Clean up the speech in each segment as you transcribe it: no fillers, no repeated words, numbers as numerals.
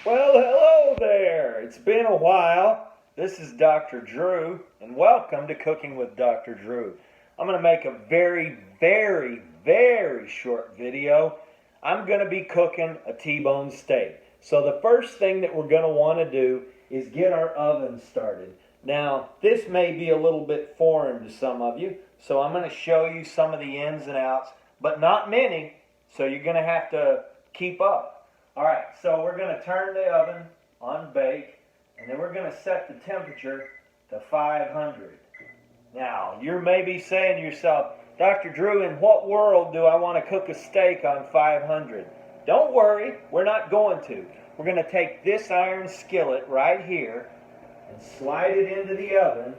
Well, hello there. It's been a while. This is Dr. Drew, and welcome to Cooking with Dr. Drew. I'm going to make a very short video. I'm going to be cooking a T-bone steak. So the first thing that we're going to want to do is get our oven started. Now, this may be a little bit foreign to some of you, so I'm going to show you some of the ins and outs, but not many, so you're going to have to keep up. Alright, so we're going to turn the oven on bake, and then we're going to set the temperature to 500. Now, you may be saying to yourself, Dr. Drew, in what world do I want to cook a steak on 500? Don't worry, we're not going to. We're going to take this iron skillet right here and slide it into the oven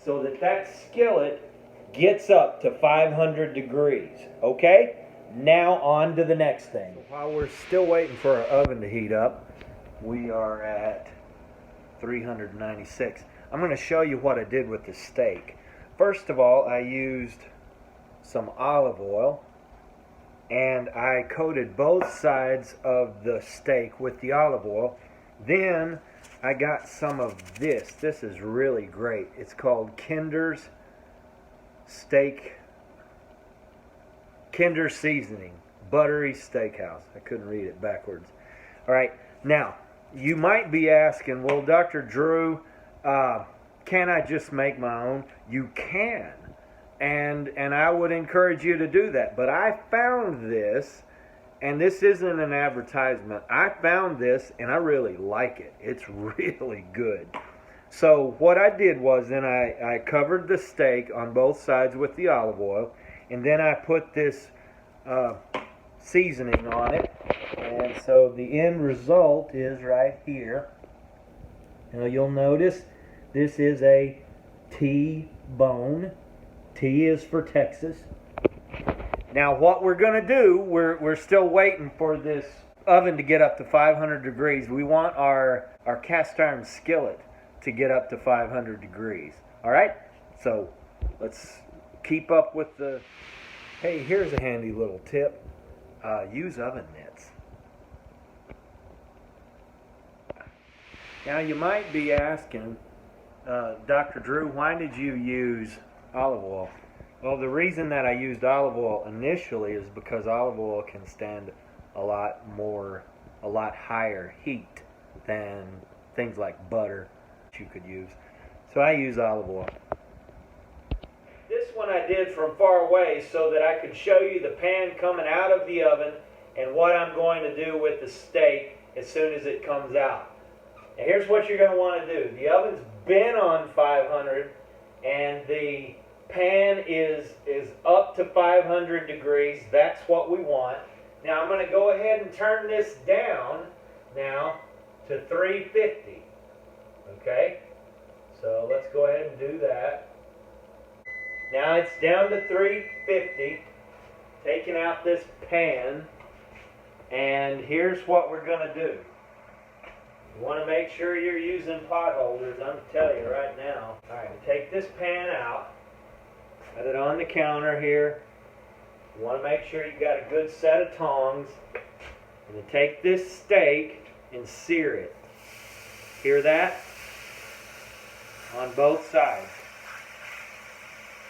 so that that skillet gets up to 500 degrees, okay? Now on to the next thing. While we're still waiting for our oven to heat up, we are at 396. I'm going to show you what I did with the steak. First of all, I used some olive oil and I coated both sides of the steak with the olive oil. Then I got some of this. This is really great. It's called Kinder's Kinder Seasoning, Buttery Steakhouse. I couldn't read it backwards. All right, now, you might be asking, well, Dr. Drew, can I just make my own? You can, and I would encourage you to do that. But I found this, and this isn't an advertisement. I found this, and I really like it. It's really good. So what I did was then I covered the steak on both sides with the olive oil, and then I put this seasoning on it, and so the end result is right here. Now you'll notice this is a T-bone. T is for Texas. Now what we're going to do, we're still waiting for this oven to get up to 500 degrees. We want our cast iron skillet to get up to 500 degrees. All right? So let's keep up with the... Hey, here's a handy little tip. Use oven mitts. Now you might be asking, Dr. Drew, why did you use olive oil? Well, the reason that I used olive oil initially is because olive oil can stand a lot higher heat than things like butter that you could use. So I use olive oil. This one I did from far away so that I could show you the pan coming out of the oven and what I'm going to do with the steak as soon as it comes out. Now here's what you're going to want to do. The oven's been on 500 and the pan is up to 500 degrees. That's what we want. Now I'm going to go ahead and turn this down now to 350. Okay? So let's go ahead and do that. Now it's down to 350, taking out this pan, and here's what we're going to do. You want to make sure you're using pot holders, I'm going to tell you right now. Alright, take this pan out, set it on the counter here. You want to make sure you've got a good set of tongs, and then take this steak and sear it. Hear that? On both sides.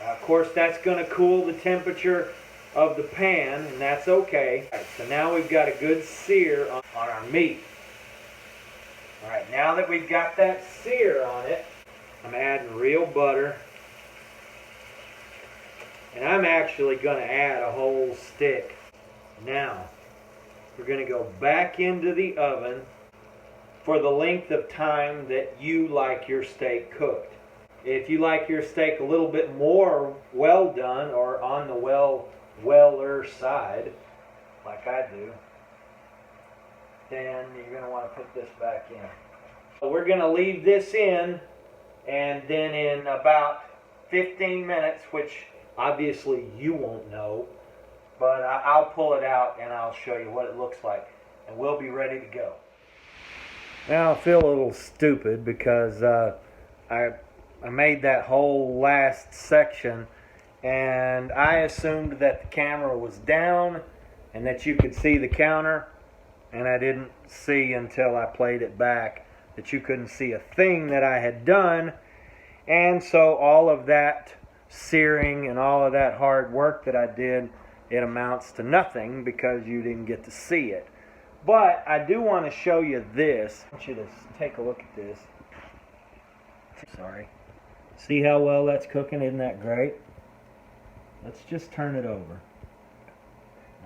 Of course, that's going to cool the temperature of the pan, and that's okay. Right, so now we've got a good sear on our meat. Alright, now that we've got that sear on it, I'm adding real butter. And I'm actually going to add a whole stick. Now, we're going to go back into the oven for the length of time that you like your steak cooked. If you like your steak a little bit more well done or on the weller side, like I do, then you're going to want to put this back in. So we're going to leave this in, and then in about 15 minutes, which obviously you won't know, but I'll pull it out and I'll show you what it looks like, and we'll be ready to go. Now I feel a little stupid because I made that whole last section and I assumed that the camera was down and that you could see the counter, and I didn't see until I played it back that you couldn't see a thing that I had done. And so all of that searing and all of that hard work that I did, it amounts to nothing because you didn't get to see it. But I do want to show you this. I want you to take a look at this. Sorry. See how well that's cooking? Isn't that great? Let's just turn it over.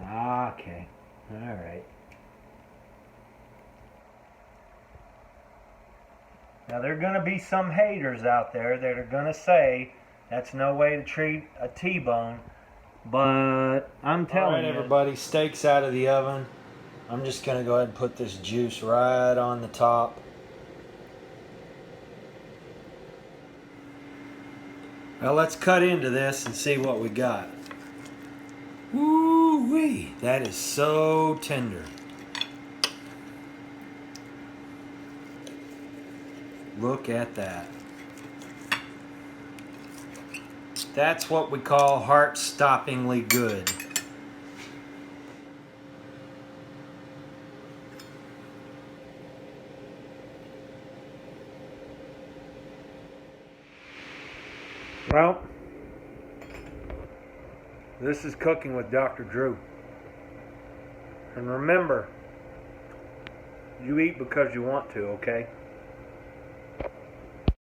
Okay. All right. Now, there are going to be some haters out there that are going to say that's no way to treat a T-bone. But I'm telling you. All right, everybody, steak's out of the oven. I'm just going to go ahead and put this juice right on the top. Well, let's cut into this and see what we got. Woo-wee! That is so tender. Look at that. That's what we call heart-stoppingly good. Well, this is Cooking with Dr. Drew. And remember, you eat because you want to, okay?